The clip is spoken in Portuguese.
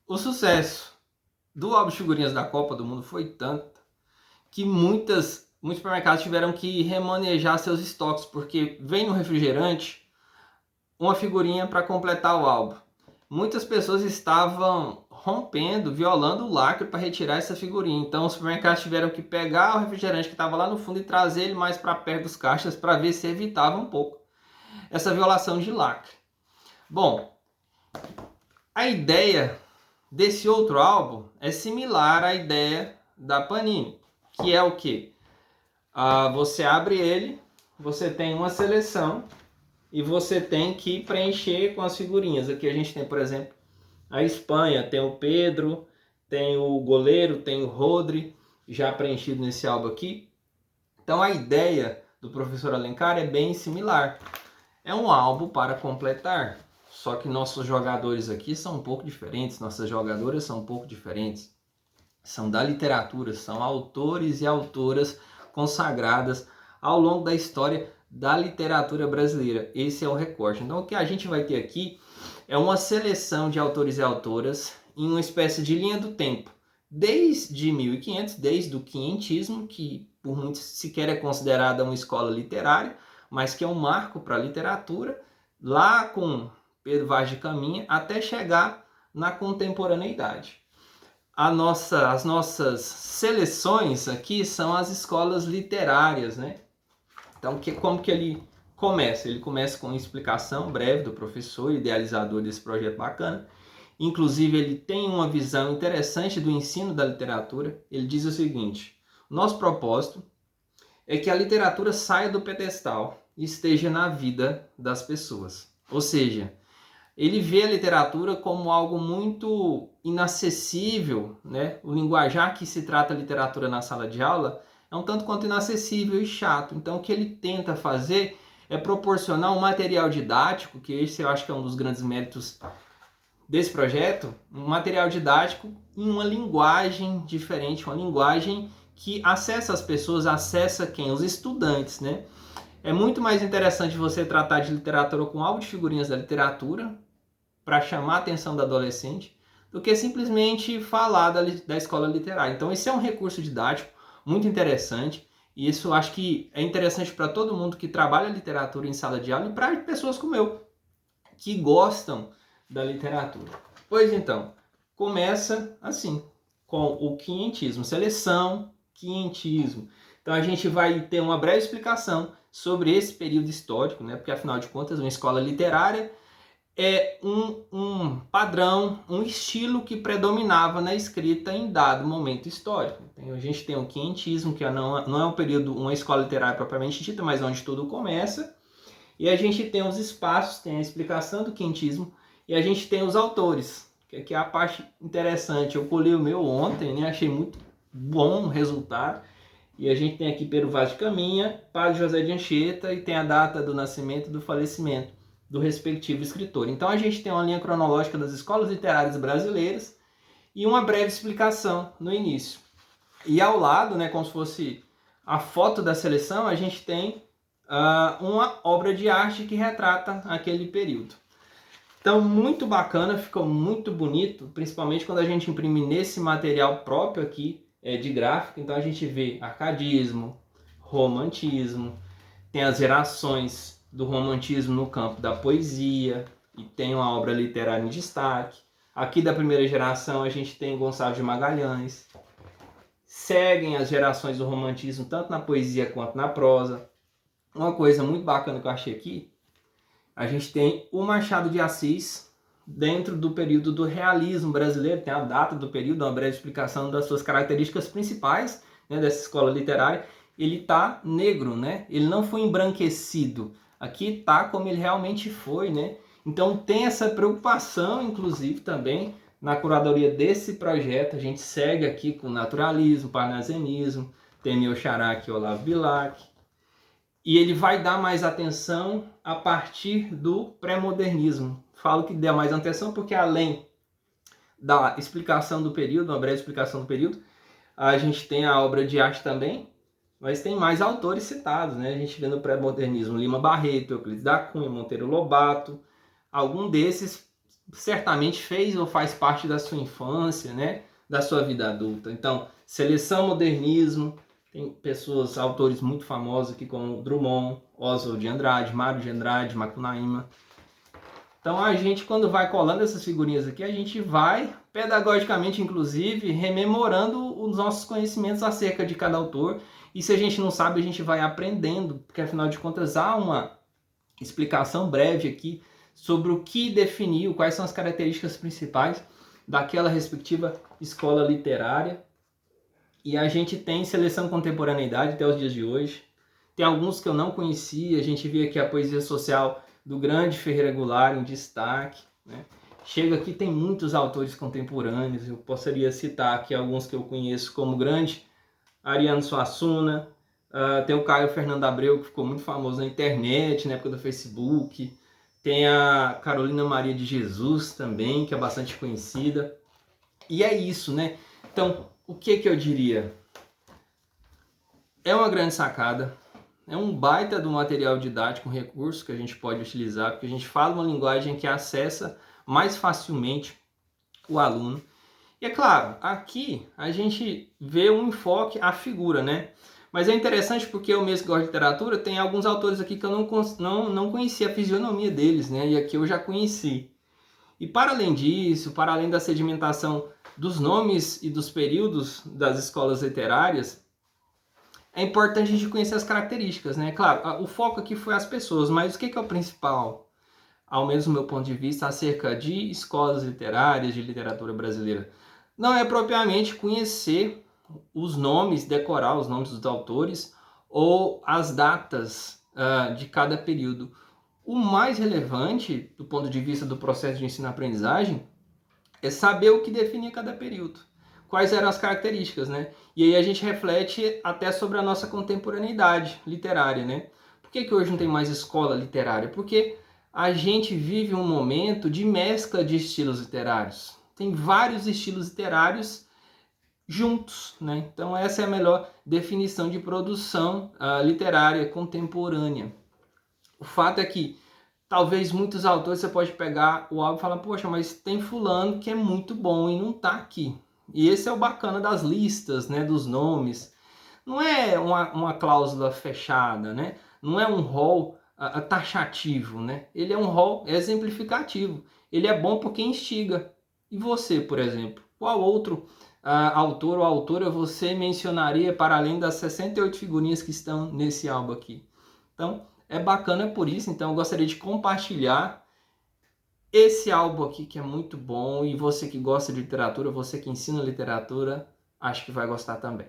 O sucesso do álbum de figurinhas da Copa do Mundo foi tanto que muitos supermercados tiveram que remanejar seus estoques, porque vem no refrigerante uma figurinha para completar o álbum. Muitas pessoas estavam rompendo, violando o lacre para retirar essa figurinha. Então os supermercados tiveram que pegar o refrigerante que estava lá no fundo e trazer ele mais para perto dos caixas para ver se evitava um pouco essa violação de lacre. Bom, a ideia desse outro álbum é similar à ideia da Panini, que é o que? Você abre ele, você tem uma seleção e você tem que preencher com as figurinhas. Aqui a gente tem, por exemplo, a Espanha, tem o Pedro, tem o goleiro, tem o Rodri, já preenchido nesse álbum aqui. Então a ideia do professor Alencar é bem similar. É um álbum para completar, só que nossos jogadores aqui são um pouco diferentes, nossas jogadoras são um pouco diferentes. São da literatura, são autores e autoras consagradas ao longo da história da literatura brasileira. Esse é o recorte. Então o que a gente vai ter aqui é uma seleção de autores e autoras em uma espécie de linha do tempo. Desde 1500, desde o quinhentismo, que por muitos sequer é considerada uma escola literária, mas que é um marco para a literatura, lá com Pedro Vaz de Caminha, até chegar na contemporaneidade. As nossas seleções aqui são as escolas literárias, né? Então, como que ele começa? Ele começa com uma explicação breve do professor, idealizador desse projeto bacana. Inclusive, ele tem uma visão interessante do ensino da literatura. Ele diz o seguinte: nosso propósito é que a literatura saia do pedestal e esteja na vida das pessoas. Ou seja, ele vê a literatura como algo muito inacessível, né? O linguajar que se trata a literatura na sala de aula é um tanto quanto inacessível e chato. Então, o que ele tenta fazer é proporcionar um material didático, que esse eu acho que é um dos grandes méritos desse projeto, um material didático em uma linguagem diferente, uma linguagem que acessa as pessoas, acessa quem? Os estudantes, né? É muito mais interessante você tratar de literatura com álbum de figurinhas da literatura, para chamar a atenção do adolescente, do que simplesmente falar da escola literária. Então esse é um recurso didático muito interessante, e isso eu acho que é interessante para todo mundo que trabalha literatura em sala de aula e para pessoas como eu, que gostam da literatura. Pois então, começa assim, com o quinhentismo, seleção, quinhentismo. Então a gente vai ter uma breve explicação sobre esse período histórico, né? Porque afinal de contas uma escola literária é um padrão, um estilo que predominava na escrita em dado momento histórico. Então, a gente tem o quinhentismo, que não é um período, uma escola literária propriamente dita, mas onde tudo começa. E a gente tem os espaços, tem a explicação do quinhentismo, e a gente tem os autores, que é a parte interessante. Eu colhi o meu ontem, né? Achei muito bom o resultado. E a gente tem aqui Pedro Vaz de Caminha, Padre José de Anchieta, e tem a data do nascimento e do falecimento do respectivo escritor. Então a gente tem uma linha cronológica das escolas literárias brasileiras e uma breve explicação no início. E ao lado, né, como se fosse a foto da seleção, a gente tem uma obra de arte que retrata aquele período. Então, muito bacana, ficou muito bonito, principalmente quando a gente imprime nesse material próprio aqui de gráfico. Então a gente vê arcadismo, romantismo, tem as gerações do romantismo no campo da poesia, e tem uma obra literária em destaque. Aqui da primeira geração a gente tem Gonçalves de Magalhães. Seguem as gerações do romantismo tanto na poesia quanto na prosa. Uma coisa muito bacana que eu achei aqui, a gente tem o Machado de Assis dentro do período do realismo brasileiro, tem a data do período, uma breve explicação das suas características principais, né, dessa escola literária. Ele tá negro, né? Ele não foi embranquecido. Aqui tá como ele realmente foi, né? Então tem essa preocupação, inclusive, também na curadoria desse projeto. A gente segue aqui com naturalismo, parnasianismo, tem meu xará aqui, Olavo Bilac. E ele vai dar mais atenção a partir do pré-modernismo. Falo que dá mais atenção porque além da explicação do período, uma breve explicação do período, a gente tem a obra de arte também, mas tem mais autores citados, né? A gente vê no pré-modernismo Lima Barreto, Euclides da Cunha, Monteiro Lobato. Algum desses certamente fez ou faz parte da sua infância, né? Da sua vida adulta. Então, seleção modernismo, tem pessoas, autores muito famosos aqui como Drummond, Oswald de Andrade, Mário de Andrade, Macunaíma. Então a gente, quando vai colando essas figurinhas aqui, a gente vai, pedagogicamente inclusive, rememorando os nossos conhecimentos acerca de cada autor. E se a gente não sabe, a gente vai aprendendo, porque afinal de contas há uma explicação breve aqui sobre o que definiu, quais são as características principais daquela respectiva escola literária. E a gente tem seleção contemporaneidade até os dias de hoje. Tem alguns que eu não conhecia, a gente vê aqui a poesia social do grande Ferreira Goulart em destaque, né? Chega aqui, tem muitos autores contemporâneos, eu poderia citar aqui alguns que eu conheço como grande Ariano Suassuna, tem o Caio Fernando Abreu, que ficou muito famoso na internet, na época do Facebook, tem a Carolina Maria de Jesus também, que é bastante conhecida, e é isso, né? Então, o que eu diria? É uma grande sacada, é um baita do material didático, um recurso que a gente pode utilizar, porque a gente fala uma linguagem que acessa mais facilmente o aluno. E é claro, aqui a gente vê um enfoque à figura, né? Mas é interessante porque eu mesmo que gosto de literatura, tem alguns autores aqui que eu não conhecia a fisionomia deles, né? E aqui eu já conheci. E para além disso, para além da sedimentação dos nomes e dos períodos das escolas literárias, é importante a gente conhecer as características, né? Claro, o foco aqui foi as pessoas, mas o que é o principal, ao menos do meu ponto de vista, acerca de escolas literárias, de literatura brasileira? Não é propriamente conhecer os nomes, decorar os nomes dos autores ou as datas de cada período. O mais relevante, do ponto de vista do processo de ensino-aprendizagem, é saber o que definia cada período. Quais eram as características, né? E aí a gente reflete até sobre a nossa contemporaneidade literária, né? Por que hoje não tem mais escola literária? Porque a gente vive um momento de mescla de estilos literários. Tem vários estilos literários juntos, né? Então essa é a melhor definição de produção literária contemporânea. O fato é que talvez muitos autores você pode pegar o álbum e falar, poxa, mas tem fulano que é muito bom e não está aqui. E esse é o bacana das listas, né, dos nomes. Não é uma cláusula fechada, né? Não é um rol taxativo, né? Ele é um rol exemplificativo. Ele é bom porque instiga. E você, por exemplo, qual outro autor ou autora você mencionaria para além das 68 figurinhas que estão nesse álbum aqui? Então, é bacana por isso. Então, eu gostaria de compartilhar esse álbum aqui que é muito bom, e você que gosta de literatura, você que ensina literatura, acho que vai gostar também.